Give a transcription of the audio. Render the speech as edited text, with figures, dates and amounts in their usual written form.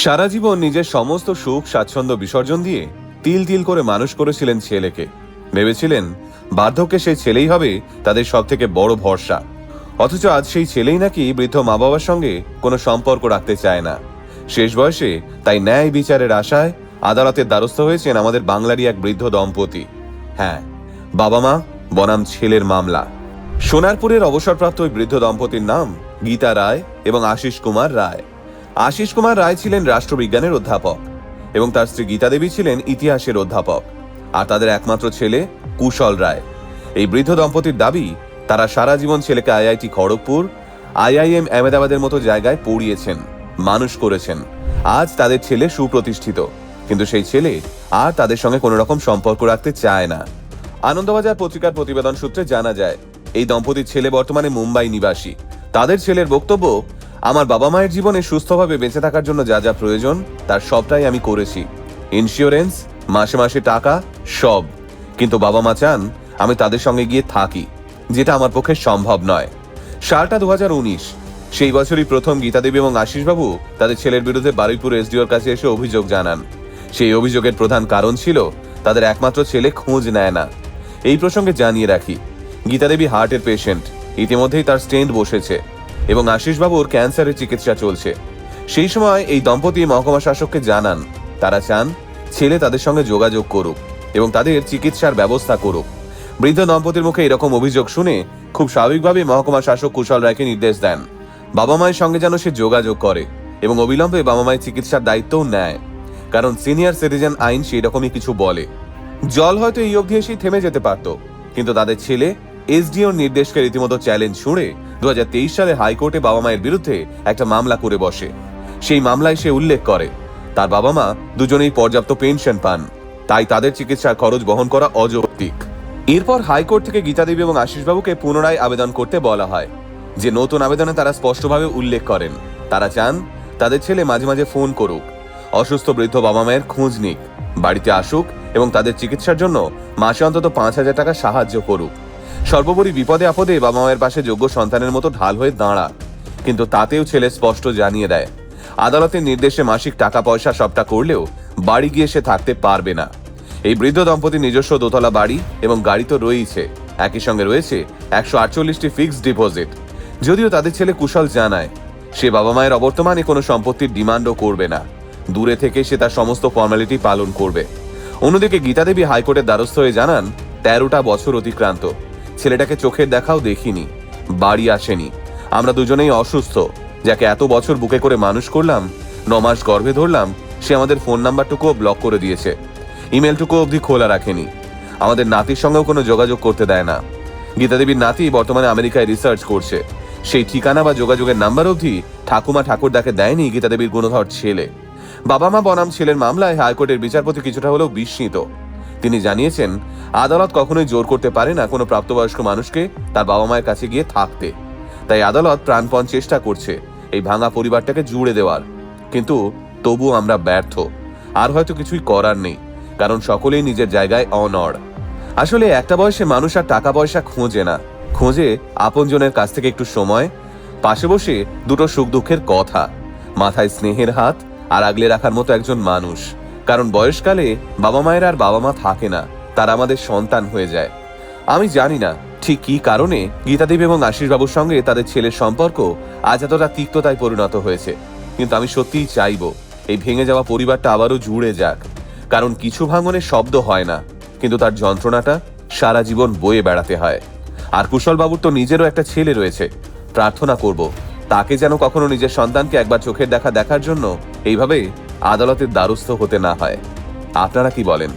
সারা জীবন নিজের সমস্ত সুখ স্বাচ্ছন্দ্য বিসর্জন দিয়ে তিল তিল করে মানুষ করেছিলেন ছেলেকে। ভেবেছিলেন বার্ধক্যে সেই ছেলেই হবে তাদের সব থেকে বড় ভরসা। অথচ আজ সেই ছেলেই নাকি বৃদ্ধ মা বাবার সঙ্গে কোনো সম্পর্ক রাখতে চায় না। শেষ বয়সে তাই ন্যায় বিচারের আশায় আদালতের দ্বারস্থ হয়েছেন আমাদের বাংলারই এক বৃদ্ধ দম্পতি। হ্যাঁ, বাবা মা বনাম ছেলের মামলা। সোনারপুরের অবসরপ্রাপ্ত ওই বৃদ্ধ দম্পতির নাম গীতা রায় এবং আশিস কুমার রায়। আশিস কুমার রায় ছিলেন রাষ্ট্রবিজ্ঞানের অধ্যাপক এবং তার স্ত্রী গীতা দেবী ছিলেন ইতিহাসের অধ্যাপক, আর তাদের একমাত্র ছেলে কুশল রায়। এই বৃদ্ধ দম্পতির দাবি, তারা সারা জীবন ছেলেকে আইআইটি খড়গপুর, আইআইএম আহমেদাবাদের মতো জায়গায় পড়িয়েছেন, মানুষ করেছেন। আজ তাদের ছেলে সুপ্রতিষ্ঠিত, কিন্তু সেই ছেলে আর তাদের সঙ্গে কোনো রকম সম্পর্ক রাখতে চায় না। আনন্দবাজার পত্রিকার প্রতিবেদন সূত্রে জানা যায়, এই দম্পতির ছেলে বর্তমানে মুম্বাই নিবাসী। তাদের ছেলের বক্তব্য, আমার বাবা মায়ের জীবনে সুস্থভাবে বেঁচে থাকার জন্য যা যা প্রয়োজন তার সবটাই আমি করেছি, ইন্স্যুরেন্স, মাসে মাসে টাকা, সব। কিন্তু বাবা মা চান আমি তাদের সঙ্গে গিয়ে থাকি, যেটা আমার পক্ষে সম্ভব নয়। সালটা 2019। সেই বছরই প্রথম গীতা দেবী এবং আশিসবাবু তাদের ছেলের বিরুদ্ধে বারুইপুর এসডিওর কাছে এসে অভিযোগ জানান। সেই অভিযোগের প্রধান কারণ ছিল তাদের একমাত্র ছেলে খোঁজ নেয় না। এই প্রসঙ্গে জানিয়ে রাখি, গীতা দেবী হার্টের পেশেন্ট, ইতিমধ্যেই তার স্টেন্ট বসেছে এবং আশিসবাবুর ক্যান্সারের চিকিৎসা চলছে। সেই সময় এই দম্পতি মহকুমা শাসককে জানান তারা চান ছেলে তাদের সঙ্গে যোগাযোগ করুক এবং তাদের চিকিৎসার ব্যবস্থা করুক। বৃদ্ধ দম্পতির মুখে এরকম অভিযোগ শুনে খুব স্বাভাবিকভাবে মহকুমা শাসক কুশল রায়কে নির্দেশ দেন বাবা মায়ের সঙ্গে যেন সে যোগাযোগ করে এবং অবিলম্বে বাবা মায়ের চিকিৎসার দায়িত্বও নেয়, কারণ সিনিয়র সিটিজেন আইন সেই রকমই কিছু বলে। জল হয়তো এই অবধি এসেই থেমে যেতে পারত, কিন্তু তাদের ছেলে এসডিওর নির্দেশকে রীতিমতো চ্যালেঞ্জ ছুঁড়ে 2023 সালে হাইকোর্টে বাবা মায়ের বিরুদ্ধে একটা মামলা করে বসে। সেই মামলায় সে উল্লেখ করে তার বাবা মা দুজনেই পর্যাপ্ত পেনশন পান, তাই তাদের চিকিৎসার খরচ বহন করা অযৌক্তিক। এরপর হাইকোর্ট থেকে গীতা দেবী এবং আশিসবাবুকে পুনরায় আবেদন করতে বলা হয়, যে নতুন আবেদনে তারা স্পষ্টভাবে উল্লেখ করেন তারা চান তাদের ছেলে মাঝে মাঝে ফোন করুক, অসুস্থ বৃদ্ধ বাবা মায়ের খোঁজ নিক, বাড়িতে আসুক এবং তাদের চিকিৎসার জন্য মাসে অন্তত 5,000 টাকা সাহায্য করুক। সর্বোপরি বিপদে আপদে বাবা মায়ের পাশে যোগ্য সন্তানের মতো ঢাল হয়ে দাঁড়াক। কিন্তু তাতেও ছেলে স্পষ্ট জানিয়ে দেয় আদালতের নির্দেশে মাসিক টাকা পয়সা সবটা করলেও বাড়ি গিয়ে সে থাকতে পারবে না। এই বৃদ্ধ দম্পতির নিজস্ব দোতলা বাড়ি এবং গাড়ি তো রয়েছে, একই সঙ্গে রয়েছে 148টি ফিক্সড ডিপোজিট। যদিও তাদের ছেলে কুশল জানায় সে বাবা মায়ের অবর্তমানে কোনো সম্পত্তির ডিমান্ডও করবে না, দূরে থেকে সে তার সমস্ত ফর্মালিটি পালন করবে। অন্যদিকে গীতা দেবী হাইকোর্টের দ্বারস্থ হয়ে জানান 13টা বছর অতিক্রান্ত, ছেলেটাকে চোখের দেখাও দেখিনি, বাড়ি আসেনি। আমরা দুজনেই অসুস্থ, যাকে এত বছর বুকে করে মানুষ করলাম, 9 মাস গর্ভে ধরলাম, সে আমাদের ফোন নাম্বারটুকুও ব্লক করে দিয়েছে, ইমেলটুকু অবধি খোলা রাখেনি, আমাদের নাতির সঙ্গেও কোনো যোগাযোগ করতে দেয় না। গীতা দেবীর নাতি বর্তমানে আমেরিকায় রিসার্চ করছে, সেই ঠিকানা বা যোগাযোগের নাম্বার অবধি ঠাকুমা ঠাকুরদাকে দেয়নি গীতা দেবীর গুণধর ছেলে। বাবা মা বনাম ছেলের মামলায় হাইকোর্টের বিচারপতি কিছুটা হলেও বিস্মিত। তিনি জানিয়েছেন আদালত কখনোই জোর করতে পারে না কোনো প্রাপ্তবয়স্ক মানুষকে তার বাবা মায়ের কাছে গিয়ে থাকতে, তাই আদালত প্রাণপণ চেষ্টা করছে এই ভাঙা পরিবারটাকে জুড়ে দেওয়ার। কিন্তু তবু আমরা ব্যর্থ, আর হয়তো কিছুই করার নেই, কারণ সকলেই নিজের জায়গায় অনড়। আসলে একটা বয়সে মানুষ আর টাকা পয়সা খোঁজে না, খোঁজে আপনজনের কাছ থেকে একটু সময়, পাশে বসে দুটো সুখ দুঃখের কথা, মাথায় স্নেহের হাত আর আগলে রাখার মতো একজন মানুষ। কারণ বয়সকালে বাবা মায়ের আর বাবা মা থাকে না, তারা আমাদের সন্তান হয়ে যায়। আমি জানি না ঠিক কি কারণে গীতা দেবী এবং আশিসবাবুর সঙ্গে তাদের ছেলের সম্পর্ক আজ এতটা তিক্ততায় পরিণত হয়েছে, কিন্তু আমি সত্যিই চাইবো এই ভেঙে যাওয়া পরিবারটা আবারও জুড়ে যাক। কারণ কিছু ভাঙনের শব্দ হয় না, কিন্তু তার যন্ত্রণাটা সারা জীবন বয়ে বেড়াতে হয়। আর কুশল বাবুর তো নিজেরও একটা ছেলে রয়েছে, প্রার্থনা করব তাকে যেন কখনো নিজের সন্তানকে একবার চোখের দেখা দেখার জন্য এইভাবে আদালতের দ্বারস্থ হতে না হয়। আপনারা কি বলেন?